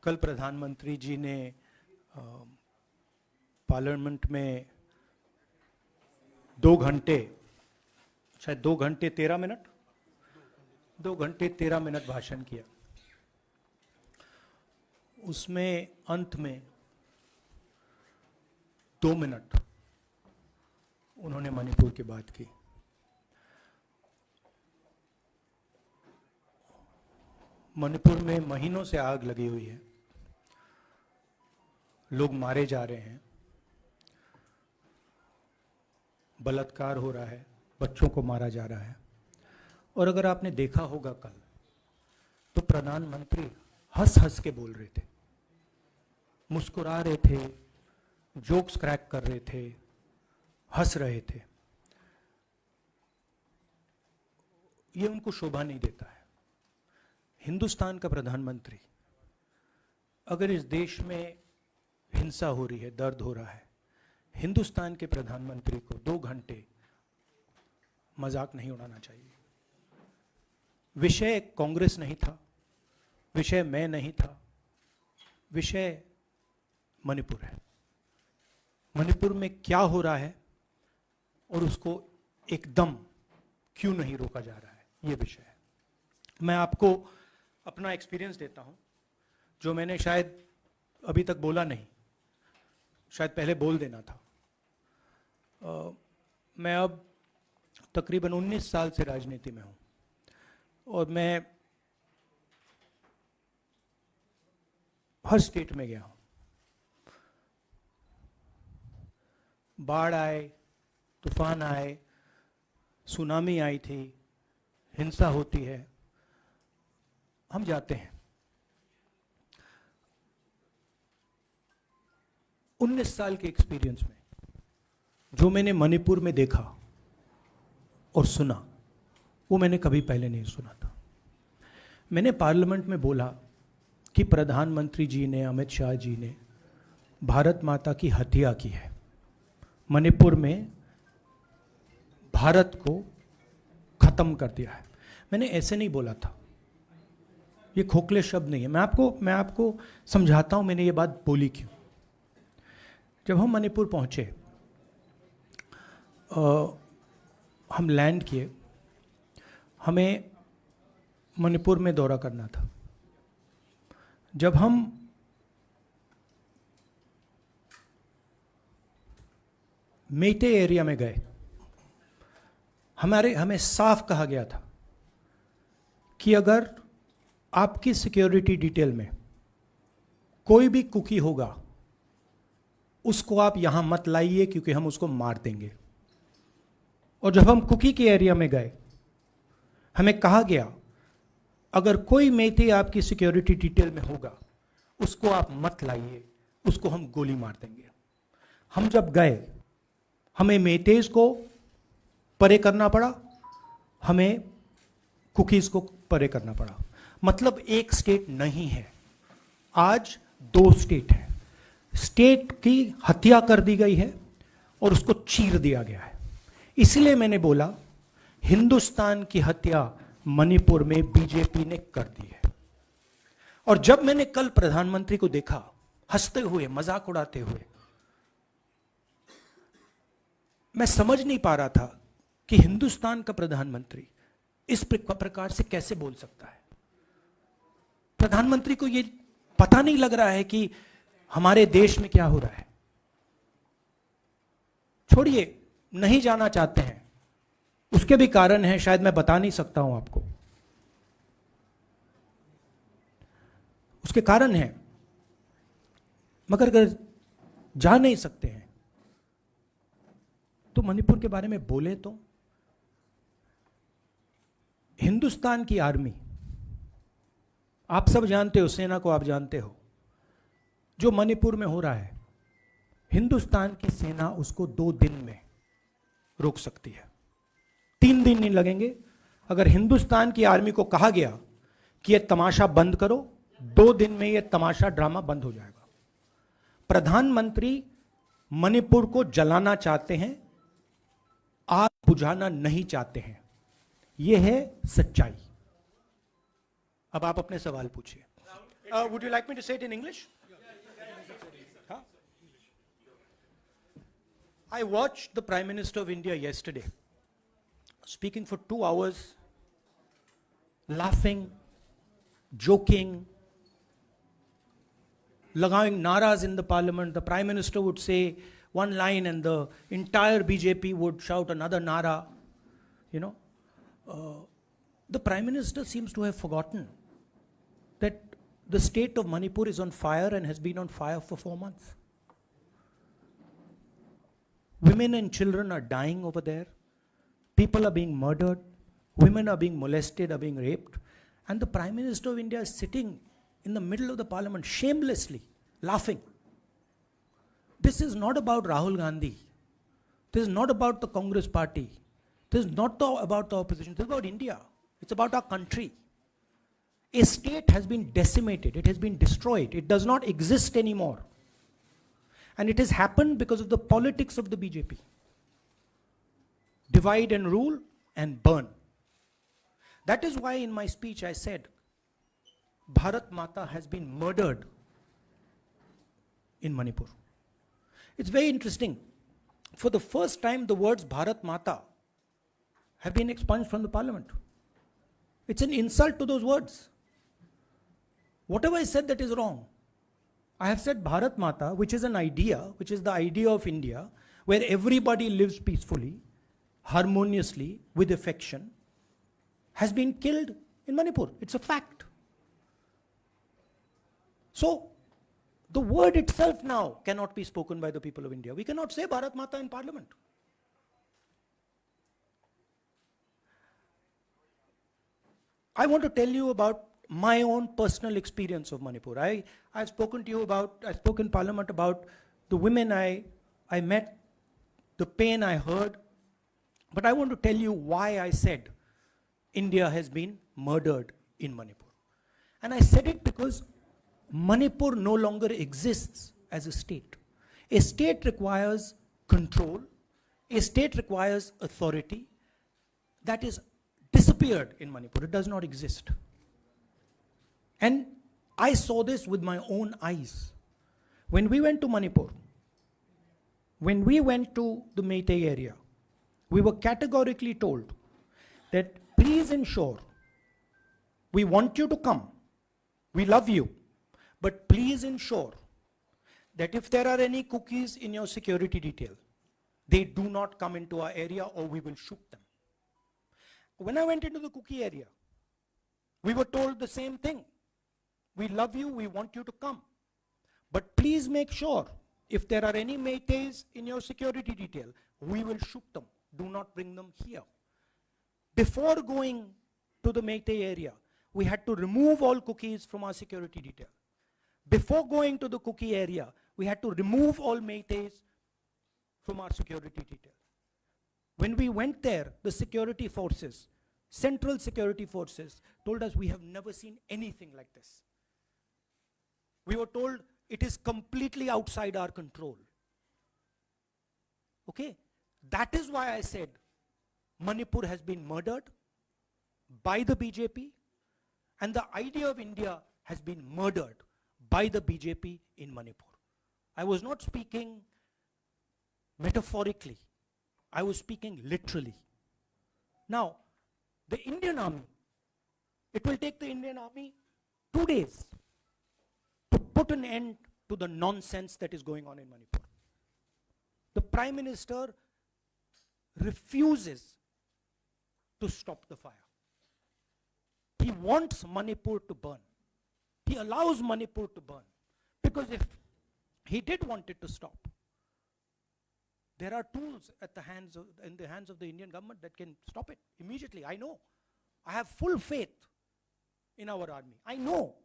कल प्रधानमंत्री जी ने पार्लियामेंट में 2 घंटे, शायद 2 घंटे 13 मिनट, 2 घंटे 13 मिनट भाषण किया। उसमें अंत में 2 मिनट उन्होंने मणिपुर की बात की। मणिपुर में महीनों से आग लगी हुई है, लोग मारे जा रहे हैं, बलात्कार हो रहा है, बच्चों को मारा जा रहा है। और अगर आपने देखा होगा कल, तो प्रधानमंत्री हंस हंस के बोल रहे थे, मुस्कुरा रहे थे, जोक्स क्रैक कर रहे थे, हंस रहे थे। ये उनको शोभा नहीं देता है। हिंदुस्तान का प्रधानमंत्री, अगर इस देश में हिंसा हो रही है, दर्द हो रहा है, हिंदुस्तान के प्रधानमंत्री को 2 घंटे मजाक नहीं उड़ाना चाहिए। विषय कांग्रेस नहीं था, विषय मैं नहीं था, विषय मणिपुर है। मणिपुर में क्या हो रहा है और उसको एकदम क्यों नहीं रोका जा रहा है, ये विषय है। मैं आपको अपना एक्सपीरियंस देता हूं, जो मैंने शायद अभी तक बोला नहीं, शायद पहले बोल देना था। मैं अब तकरीबन 19 साल से राजनीति में हूं और मैं हर स्टेट में गया हूं। बाढ़ आए, तूफान आए, सुनामी आई थी, हिंसा होती है, हम जाते हैं। 19 साल के एक्सपीरियंस में जो मैंने मणिपुर में देखा और सुना, वो मैंने कभी पहले नहीं सुना था। मैंने पार्लियामेंट में बोला कि प्रधानमंत्री जी ने, अमित शाह जी ने भारत माता की हत्या की है, मणिपुर में भारत को खत्म कर दिया है। मैंने ऐसे नहीं बोला था, ये खोखले शब्द नहीं है। मैं आपको समझाता हूं मैंने ये बात बोली क्यों। जब हम मणिपुर पहुंचे, हम लैंड किए, हमें मणिपुर में दौरा करना था। जब हम मेटे एरिया में गए, हमें साफ कहा गया था कि अगर आपकी सिक्योरिटी डिटेल में कोई भी कुकी होगा, उसको आप यहां मत लाइए क्योंकि हम उसको मार देंगे। और जब हम कुकी के एरिया में गए, हमें कहा गया अगर कोई मेथे आपकी सिक्योरिटी डिटेल में होगा, उसको आप मत लाइए, उसको हम गोली मार देंगे। हम जब गए, हमें मेतेज को परे करना पड़ा, हमें कुकीज को परे करना पड़ा। मतलब एक स्टेट नहीं है, आज 2 स्टेट है। स्टेट की हत्या कर दी गई है और उसको चीर दिया गया है। इसलिए मैंने बोला हिंदुस्तान की हत्या मणिपुर में बीजेपी ने कर दी है। और जब मैंने कल प्रधानमंत्री को देखा हंसते हुए, मजाक उड़ाते हुए, मैं समझ नहीं पा रहा था कि हिंदुस्तान का प्रधानमंत्री इस प्रकार से कैसे बोल सकता है। प्रधानमंत्री को यह पता नहीं लग रहा है कि हमारे देश में क्या हो रहा है। छोड़िए, नहीं जाना चाहते हैं, उसके भी कारण हैं, शायद मैं बता नहीं सकता हूं आपको, उसके कारण हैं। मगर अगर जा नहीं सकते हैं तो मणिपुर के बारे में बोले तो। हिंदुस्तान की आर्मी, आप सब जानते हो, सेना को आप जानते हो, जो मणिपुर में हो रहा है, हिंदुस्तान की सेना उसको 2 दिन में रोक सकती है, 3 दिन नहीं लगेंगे। अगर हिंदुस्तान की आर्मी को कहा गया कि यह तमाशा बंद करो, 2 दिन में यह तमाशा, ड्रामा बंद हो जाएगा। प्रधानमंत्री मणिपुर को जलाना चाहते हैं, आग बुझाना नहीं चाहते हैं। यह है सच्चाई। अब आप अपने सवाल पूछिए। Would you like me to say it in English? Huh? I watched the Prime Minister of India yesterday speaking for 2 hours, laughing, joking, लगावing naras in the parliament. The Prime Minister would say one line and the entire BJP would shout another nara. You know, the Prime Minister seems to have forgotten that the state of Manipur is on fire and has been on fire for 4 months. Women and children are dying over there. People are being murdered. Women are being molested, are being raped. And the Prime Minister of India is sitting in the middle of the parliament, shamelessly laughing. This is not about Rahul Gandhi. This is not about the Congress party. This is not about the opposition. This is about India. It's about our country. A state has been decimated. It has been destroyed. It does not exist anymore. And it has happened because of the politics of the BJP. Divide and rule and burn. That is why in my speech I said, Bharat Mata has been murdered in Manipur. It's very interesting. For the first time, the words Bharat Mata have been expunged from the parliament. It's an insult to those words. Whatever I said that is wrong. I have said Bharat Mata, which is an idea, which is the idea of India, where everybody lives peacefully, harmoniously, with affection, has been killed in Manipur. It's a fact. So, the word itself now cannot be spoken by the people of India. We cannot say Bharat Mata in parliament. I want to tell you about my own personal experience of Manipur. I've spoken to you about, I spoke in parliament about the women I met, the pain I heard, but I want to tell you why I said India has been murdered in Manipur. And I said it because Manipur no longer exists as a state. A state requires control. A state requires authority. That is disappeared in Manipur. It does not exist. And I saw this with my own eyes. When we went to Manipur, when we went to the Meitei area, we were categorically told that please ensure, we want you to come, we love you, but please ensure that if there are any cookies in your security detail, they do not come into our area or we will shoot them. When I went into the cookie area, we were told the same thing. We love you, we want you to come. But please make sure, if there are any Meiteis in your security detail, we will shoot them. Do not bring them here. Before going to the Meitei area, we had to remove all cookies from our security detail. Before going to the cookie area, we had to remove all Meiteis from our security detail. When we went there, the security forces, central security forces, told us we have never seen anything like this. We were told it is completely outside our control. Okay? That is why I said Manipur has been murdered by the BJP and the idea of India has been murdered by the BJP in Manipur. I was not speaking metaphorically. I was speaking literally. Now, the Indian army, it will take the Indian army 2 days to put an end to the nonsense that is going on in Manipur. The Prime Minister refuses to stop the fire. He wants Manipur to burn. He allows Manipur to burn. Because if he did want it to stop, there are tools in the hands of the Indian government that can stop it immediately. I know. I have full faith in our army. I know.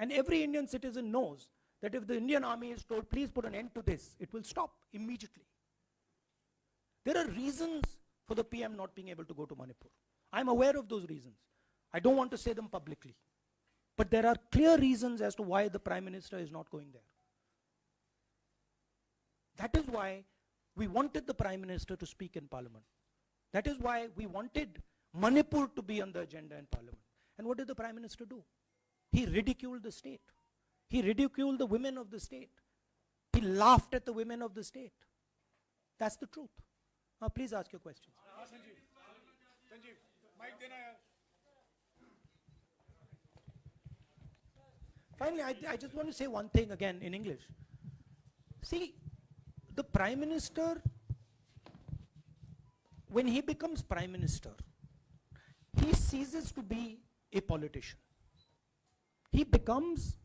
And every Indian citizen knows that if the Indian army is told, please put an end to this, it will stop immediately. There are reasons for the PM not being able to go to Manipur. I'm aware of those reasons. I don't want to say them publicly. But there are clear reasons as to why the Prime Minister is not going there. That is why we wanted the Prime Minister to speak in Parliament. That is why we wanted Manipur to be on the agenda in Parliament. And what did the Prime Minister do? He ridiculed the state. He ridiculed the women of the state. He laughed at the women of the state. That's the truth. Now please ask your questions. Sanjeev mike देना यार. Finally, I just want to say one thing again in English. See, the Prime Minister, when he becomes Prime Minister, he ceases to be a politician. He becomes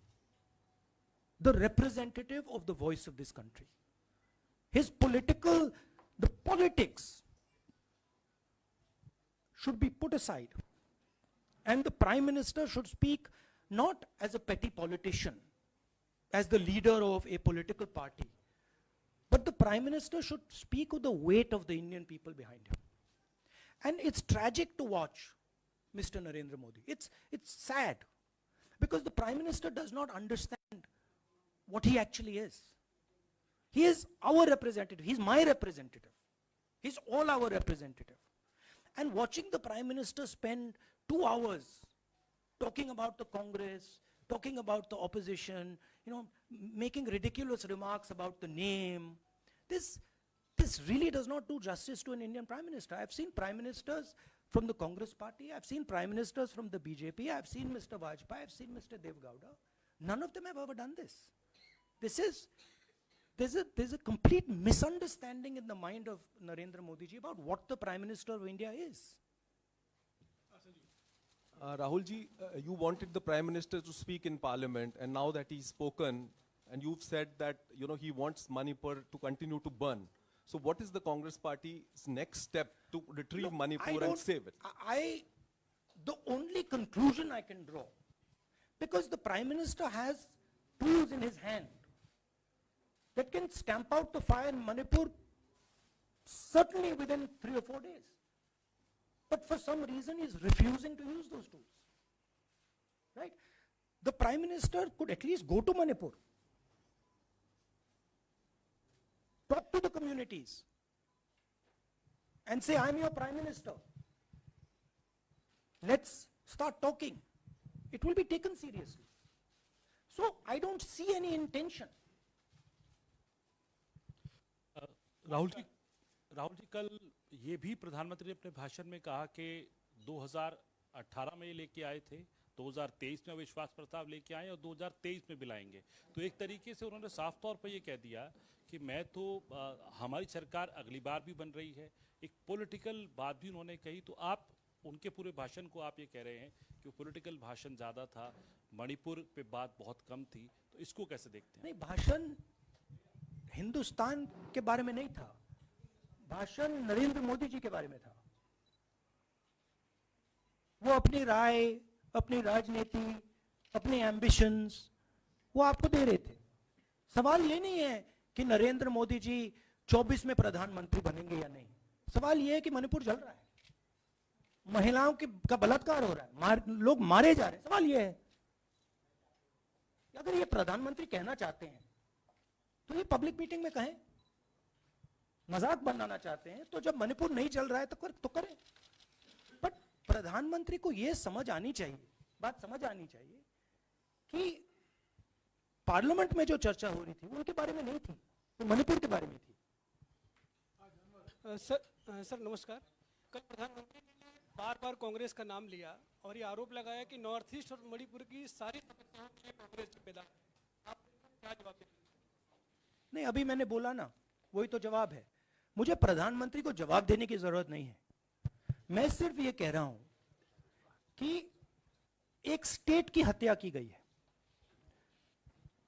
the representative of the voice of this country. The politics should be put aside. And the Prime Minister should speak not as a petty politician, as the leader of a political party, but the Prime Minister should speak with the weight of the Indian people behind him. And it's tragic to watch Mr. Narendra Modi. It's sad, because the Prime Minister does not understand what he actually is. He is our representative. He's my representative. He's all our representative. And watching the Prime Minister spend 2 hours talking about the Congress, talking about the opposition, making ridiculous remarks about the name, this really does not do justice to an Indian Prime Minister. I've seen Prime Ministers from the Congress party, I've seen Prime Ministers from the BJP, I've seen Mr. Vajpayee, I've seen Mr. Dev Gowda. None of them have ever done this. There's a complete misunderstanding in the mind of Narendra Modi ji about what the Prime Minister of India is. Rahul ji, you wanted the Prime Minister to speak in Parliament, and now that he's spoken, and you've said that he wants Manipur to continue to burn. So what is the Congress Party's next step to retrieve Manipur and save it? The only conclusion I can draw, because the Prime Minister has tools in his hand that can stamp out the fire in Manipur certainly within 3 or 4 days. But for some reason he's refusing to use those tools. Right? The Prime Minister could at least go to Manipur, talk to the communities, and say, I'm your Prime Minister. Let's start talking. It will be taken seriously. So I don't see any intention. Rahul ji कल ये भी प्रधानमंत्री ने अपने भाषण में कहा कि 2018 में ये लेके आए थे, 2023 में विश्वास प्रस्ताव लेके आए और 2023 में भी लाएंगे. तो एक तरीके से उन्होंने साफ तौर पर ये कह दिया कि मैं तो हमारी सरकार अगली बार भी बन रही है. एक पॉलिटिकल बात भी उन्होंने कही. तो आप उनके पूरे भाषण को आप ये कह रहे हैं कि वो पॉलिटिकल भाषण ज़्यादा था, मणिपुर पे बात बहुत कम थी. तो इसको कैसे देखते हैं? नहीं, भाषण हिंदुस्तान के बारे में नहीं था, भाषण नरेंद्र मोदी जी के बारे में था. वो अपनी राय, अपनी राजनीति, अपने एम्बिशंस वो आपको दे रहे थे. सवाल ये नहीं है कि नरेंद्र मोदी जी 24 में प्रधानमंत्री बनेंगे या नहीं. सवाल ये है कि मणिपुर जल रहा है, महिलाओं का बलात्कार हो रहा है, लोग मारे जा रहे हैं. सवाल ये है, अगर ये प्रधानमंत्री कहना चाहते हैं तो ये पब्लिक मीटिंग में कहें. मजाक बनाना चाहते हैं तो जब मणिपुर नहीं चल रहा है तो करें. बट प्रधानमंत्री को ये समझ आनी चाहिए, बात समझ आनी चाहिए कि पार्लियामेंट में जो चर्चा हो रही थी वो उनके बारे में नहीं थी, वो मणिपुर के बारे में थी. सर नमस्कार. कल प्रधानमंत्री ने बार बार कांग्रेस का नाम लिया और ये आरोप लगाया कि नॉर्थ ईस्ट और मणिपुर की सारी समस्याओं के कांग्रेस जिम्मेदार. आप क्या जवाब देंगे? नहीं, अभी मैंने बोला ना, वही तो जवाब है. मुझे प्रधानमंत्री को जवाब देने की जरूरत नहीं है. मैं सिर्फ ये कह रहा हूं कि एक स्टेट की हत्या की गई है,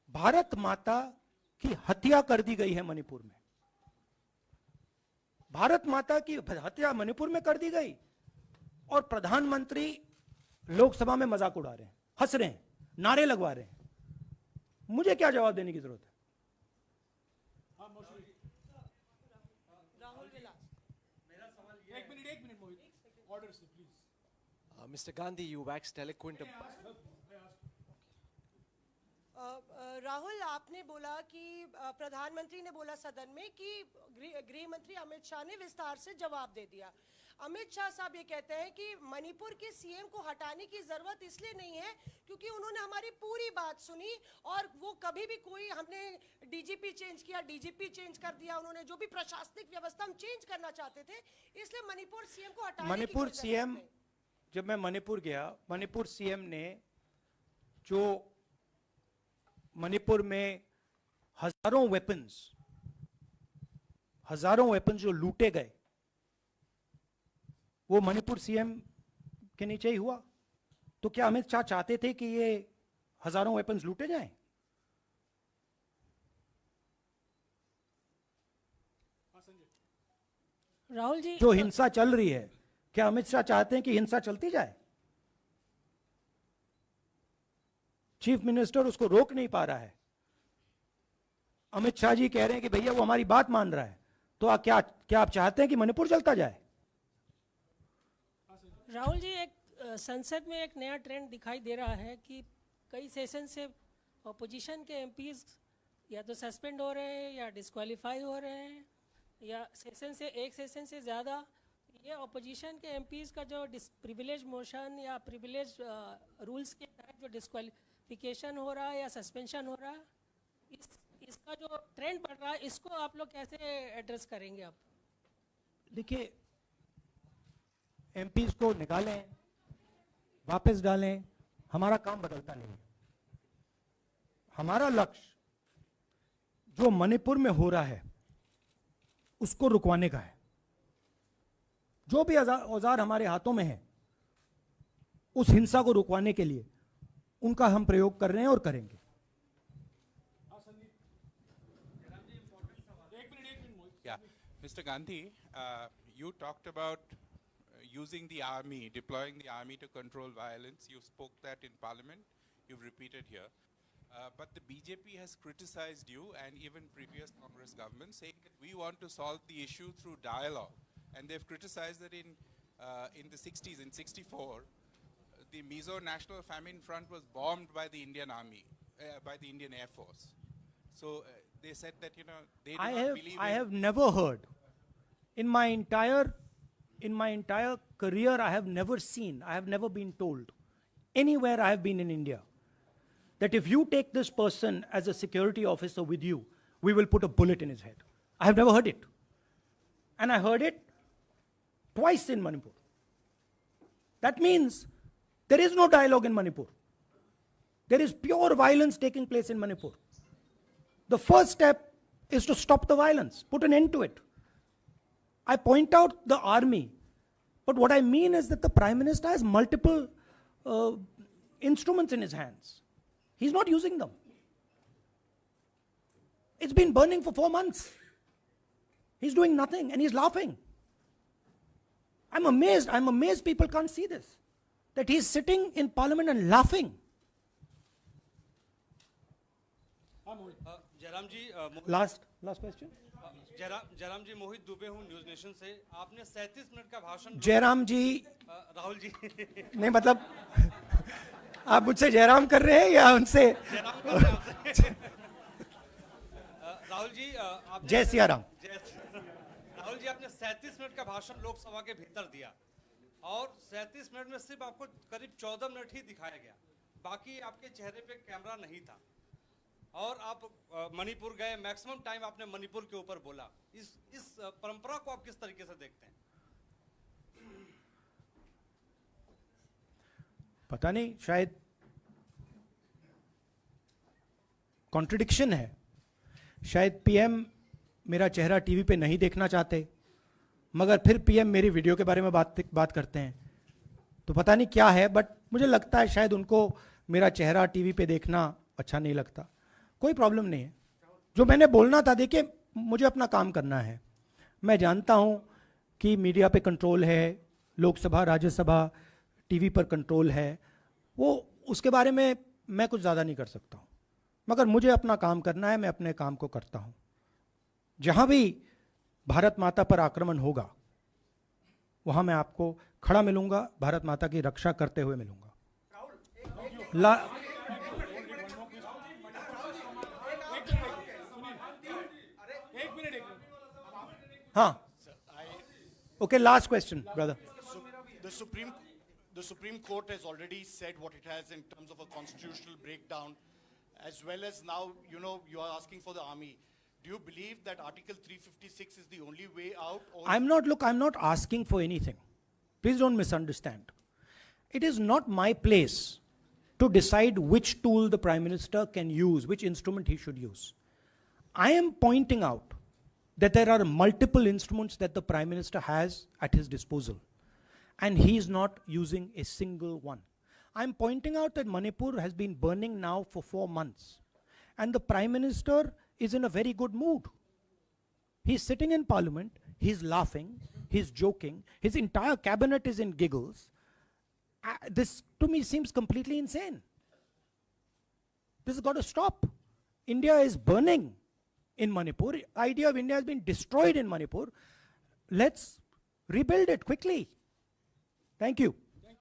भारत माता की हत्या कर दी गई है मणिपुर में. भारत माता की हत्या मणिपुर में कर दी गई और प्रधानमंत्री लोकसभा में मजाक उड़ा रहे हैं, हंस रहे हैं, नारे लगवा रहे हैं. मुझे क्या जवाब देने की जरूरत है? Mr. Gandhi, you waxed eloquent. Rahul, आपने बोला कि प्रधानमंत्री ने बोला सदन में कि गृह मंत्री अमित शाह ने विस्तार से जवाब दे दिया. अमित शाह साहब ये कहते हैं कि मणिपुर के सीएम को हटाने की जरूरत इसलिए नहीं है क्योंकि उन्होंने हमारी पूरी बात सुनी और वो कभी भी कोई हमने डीजीपी चेंज किया, डीजीपी चेंज कर दिया, उन्होंने जो भी प्रशासनिक व्यवस्था हम चेंज करना चाहते थे, इसलिए मणिपुर सीएम को हटाने मणिपुर की सीएम, जब मैं मणिपुर गया, मणिपुर सीएम ने जो मणिपुर में हजारों वेपन्स जो लूटे गए, वो मणिपुर सीएम के नीचे ही हुआ। तो क्या अमित शाह चाहते थे कि ये हजारों वेपन्स लूटे जाएं? राहुल जी, जो हिंसा चल रही है, क्या अमित शाह चाहते हैं कि हिंसा चलती जाए? चीफ मिनिस्टर उसको रोक नहीं पा रहा है। अमित शाह जी कह रहे हैं कि भैया वो हमारी बात मान रहा है, तो क्या आप चाहते हैं कि मणिपुर चलता जाए? राहुल जी, एक संसद में एक नया ट्रेंड दिखाई दे रहा है कि कई सेशन से अपोजिशन के एमपीज या तो सस्पेंड हो रहे हैं या डिस्क्वालीफाई हो रहे हैं, या एक सेशन से ज़्यादा ये अपोजिशन के एमपीज का जो प्रिविलेज मोशन या प्रिविलेज रूल्स के तहत जो डिस्क्वालिफिकेशन हो रहा है या सस्पेंशन हो रहा है, इसका जो ट्रेंड बढ़ रहा है, इसको आप लोग कैसे एड्रेस करेंगे? आप देखिए, एमपीज को निकालें, वापस डालें, हमारा काम बदलता नहीं है। हमारा लक्ष्य जो मणिपुर में हो रहा है उसको रुकवाने का है। जो भी औजार हमारे हाथों में है, उस हिंसा को रुकवाने के लिए उनका हम प्रयोग कर रहे हैं और करेंगे। Yeah, Mr. Gandhi, you talked about using the army, deploying the army to control violence. You spoke that in Parliament. You've repeated here. But the BJP has criticized you and even previous Congress governments, saying that we want to solve the issue through dialogue. And they've criticized that in the 60s, in 64, the Mizo National Famine Front was bombed by the Indian Army, by the Indian Air Force. So they said that, you know, they do not believe I have never heard in my entire career, I have never been told anywhere I have been in India that if you take this person as a security officer with you, we will put a bullet in his head. I have never heard it. And I heard it twice in Manipur. That means there is no dialogue in Manipur. There is pure violence taking place in Manipur. The first step is to stop the violence, put an end to it. I point out the army, but what I mean is that the Prime Minister has multiple instruments in his hands. He's not using them. It's been burning for 4 months. He's doing nothing and he's laughing. I'm amazed people can't see this. That he's sitting in Parliament and laughing. Jairam ji, Last question. Jairam जी, मोहित दुबे हूँ news nation से। आपने 37 minute का भाषण। जयराम जी, राहुल जी नहीं, मतलब आप मुझसे जयराम कर रहे हैं या उनसे? राहुल जी, जय सिया राम। राहुल जी, आपने 37 मिनट का भाषण लोकसभा के भीतर दिया और 37 मिनट में सिर्फ आपको करीब 14 मिनट ही दिखाया गया, बाकी आपके चेहरे पे कैमरा नहीं था। और आप मणिपुर गए, मैक्सिमम टाइम आपने मणिपुर के ऊपर बोला। इस परंपरा को आप किस तरीके से देखते हैं? पता नहीं, शायद कॉन्ट्रडिक्शन है। शायद पीएम मेरा चेहरा टीवी पे नहीं देखना चाहते, मगर फिर पीएम मेरी वीडियो के बारे में बात करते हैं। तो पता नहीं क्या है, बट मुझे लगता है शायद उनको मेरा चेहरा टीवी पे देखना अच्छा नहीं लगता। कोई प्रॉब्लम नहीं है। जो मैंने बोलना था, देखिए, मुझे अपना काम करना है। मैं जानता हूं कि मीडिया पे कंट्रोल है, लोकसभा राज्यसभा टीवी पर कंट्रोल है, वो उसके बारे में मैं कुछ ज़्यादा नहीं कर सकता हूं, मगर मुझे अपना काम करना है। मैं अपने काम को करता हूं। जहां भी भारत माता पर आक्रमण होगा वहां मैं आपको खड़ा मिलूंगा, भारत माता की रक्षा करते हुए मिलूंगा। हाँ, Okay, last question, brother. The Supreme Court has already said what it has in terms of a constitutional breakdown, as well as now, you are asking for the army. Do you believe that Article 356 is the only way out? Or I'm not asking for anything. Please don't misunderstand. It is not my place to decide which tool the Prime Minister can use, which instrument he should use. I am pointing out that there are multiple instruments that the Prime Minister has at his disposal, and he is not using a single one. I'm pointing out that Manipur has been burning now for 4 months, and the Prime Minister is in a very good mood. He's sitting in Parliament, he's laughing, he's joking, his entire cabinet is in giggles. This to me seems completely insane. This has got to stop. India is burning in Manipur. The idea of India has been destroyed in Manipur. Let's rebuild it quickly. Thank you.